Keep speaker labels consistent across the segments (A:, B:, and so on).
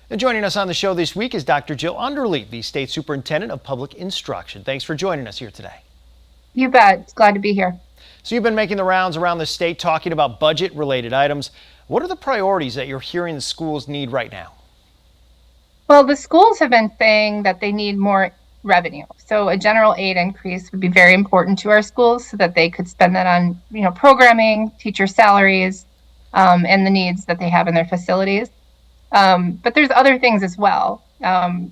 A: And joining us on the show this week is Dr. Jill Underleaf, the State Superintendent of Public Instruction. Thanks for joining us here today.
B: You bet. Glad to be here.
A: So you've been making the rounds around the state talking about budget-related items. What are the priorities that you're hearing the schools need right now?
B: Well, the schools have been saying that they need more revenue. So a general aid increase would be very important to our schools so that they could spend that on, programming, teacher salaries, and the needs that they have in their facilities. But there's other things as well.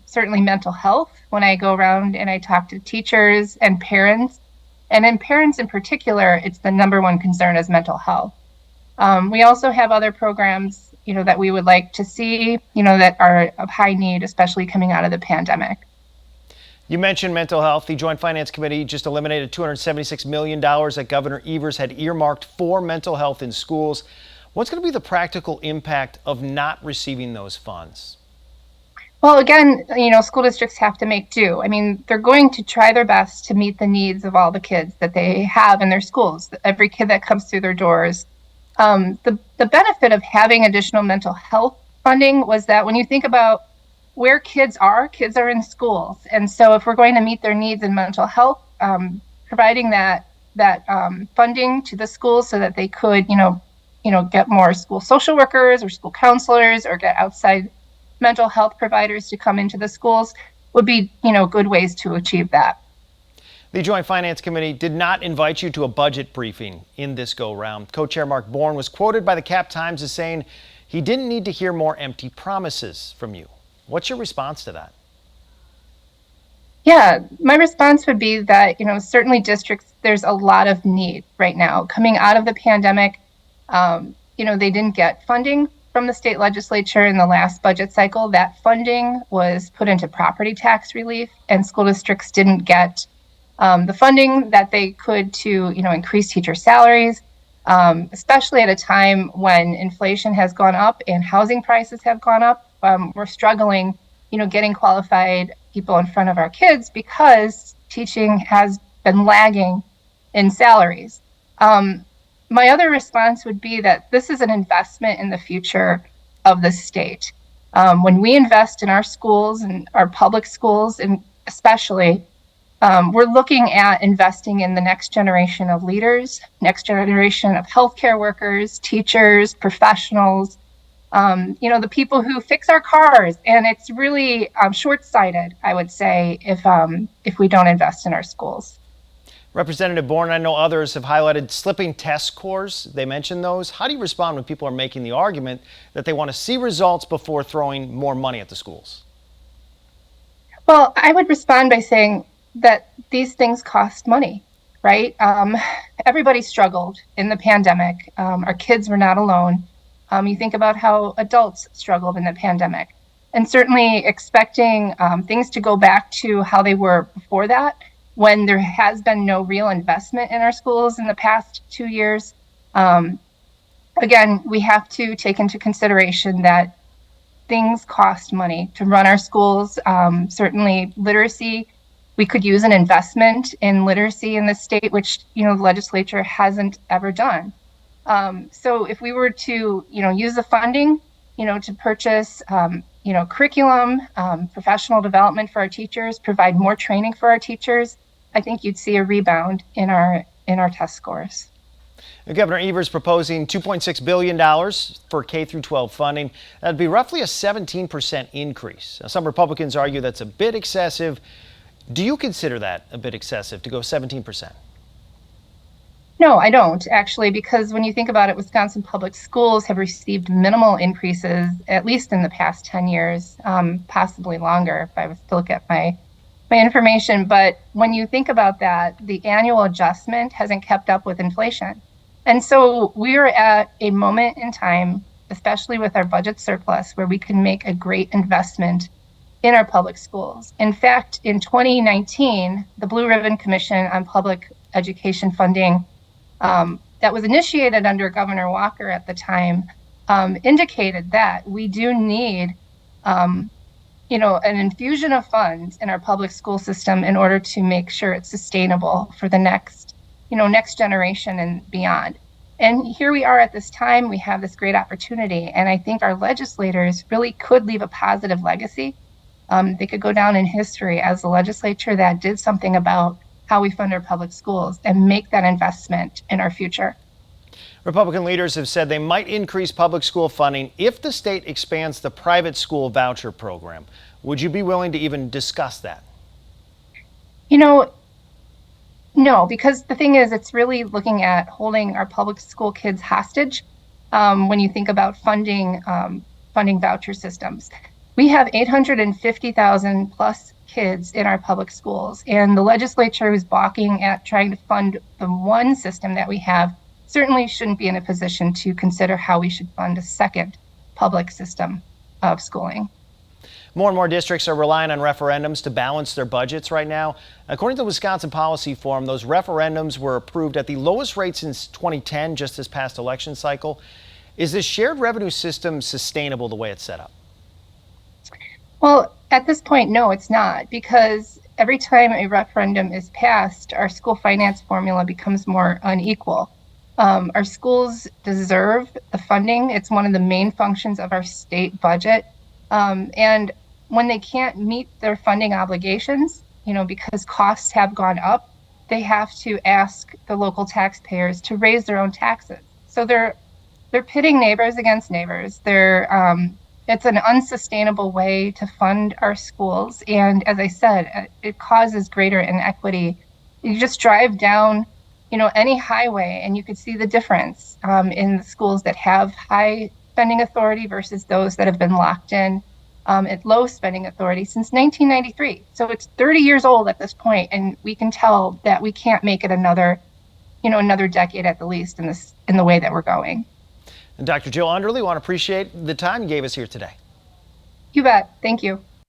B: Certainly mental health. When I go around and I talk to teachers and parents, and in parents in particular, it's the number one concern is mental health. We also have other programs, that we would like to see, that are of high need, especially coming out of the pandemic.
A: You mentioned mental health. The Joint Finance Committee just eliminated $276 million that Governor Evers had earmarked for mental health in schools. What's going to be the practical impact of not receiving those funds?
B: Well, again, school districts have to make do. I mean, they're going to try their best to meet the needs of all the kids that they have in their schools, every kid that comes through their doors. The benefit of having additional mental health funding was that when you think about where kids are in schools. And so if we're going to meet their needs in mental health, providing that funding to the schools so that they could, get more school social workers or school counselors or get outside mental health providers to come into the schools would be, good ways to achieve that.
A: The Joint Finance Committee did not invite you to a budget briefing in this go-round. Co-chair Mark Bourne was quoted by the Cap Times as saying he didn't need to hear more empty promises from you. What's your response to that?
B: Yeah, my response would be that, certainly districts, there's a lot of need right now. Coming out of the pandemic, they didn't get funding from the state legislature in the last budget cycle. That funding was put into property tax relief, and school districts didn't get the funding that they could to, increase teacher salaries, especially at a time when inflation has gone up and housing prices have gone up. We're struggling, getting qualified people in front of our kids because teaching has been lagging in salaries. My other response would be that this is an investment in the future of the state. When we invest in our schools and our public schools, and especially, we're looking at investing in the next generation of leaders, next generation of healthcare workers, teachers, professionals, the people who fix our cars. And it's really short-sighted, I would say, if we don't invest in our schools.
A: Representative Bourne, I know others have highlighted slipping test scores. They mentioned those. How do you respond when people are making the argument that they want to see results before throwing more money at the schools?
B: Well, I would respond by saying that these things cost money, right? Everybody struggled in the pandemic. Our kids were not alone. You think about how adults struggled in the pandemic. And certainly expecting things to go back to how they were before that, when there has been no real investment in our schools in the past 2 years. Again, we have to take into consideration that things cost money to run our schools. Certainly literacy, we could use an investment in literacy in the state, which, the legislature hasn't ever done. So if we were to, use the funding, to purchase, curriculum, professional development for our teachers, provide more training for our teachers, I think you'd see a rebound in our test scores.
A: Governor Evers proposing $2.6 billion for K-12 funding. That'd be roughly a 17% increase. Now, some Republicans argue that's a bit excessive. Do you consider that a bit excessive to go 17%?
B: No, I don't, actually, because when you think about it, Wisconsin public schools have received minimal increases, at least in the past 10 years, possibly longer if I was to look at my information. But when you think about that, the annual adjustment hasn't kept up with inflation. And so we're at a moment in time, especially with our budget surplus, where we can make a great investment in our public schools. In fact, in 2019, the Blue Ribbon Commission on Public Education Funding that was initiated under Governor Walker at the time indicated that we do need an infusion of funds in our public school system in order to make sure it's sustainable for the next generation and beyond. And here we are at this time, we have this great opportunity. And I think our legislators really could leave a positive legacy. They could go down in history as the legislature that did something about how we fund our public schools and make that investment in our future.
A: Republican leaders have said they might increase public school funding if the state expands the private school voucher program. Would you be willing to even discuss that?
B: You know, no, because the thing is, it's really looking at holding our public school kids hostage when you think about funding voucher systems. We have 850,000 plus kids in our public schools, and the legislature who's balking at trying to fund the one system that we have certainly shouldn't be in a position to consider how we should fund a second public system of schooling.
A: More and more districts are relying on referendums to balance their budgets right now. According to the Wisconsin Policy Forum, those referendums were approved at the lowest rate since 2010, just this past election cycle. Is this shared revenue system sustainable the way it's set up?
B: Well, at this point, no, it's not, because every time a referendum is passed, our school finance formula becomes more unequal. Our schools deserve the funding. It's one of the main functions of our state budget. And when they can't meet their funding obligations, because costs have gone up, they have to ask the local taxpayers to raise their own taxes. So they're pitting neighbors against neighbors. It's an unsustainable way to fund our schools. And as I said, it causes greater inequity. You just drive down, any highway and you could see the difference in the schools that have high spending authority versus those that have been locked in at low spending authority since 1993. So it's 30 years old at this point, and we can tell that we can't make it another decade at the least in the way that we're going.
A: And Dr. Jill Underly, want to appreciate the time you gave us here today.
B: You bet. Thank you.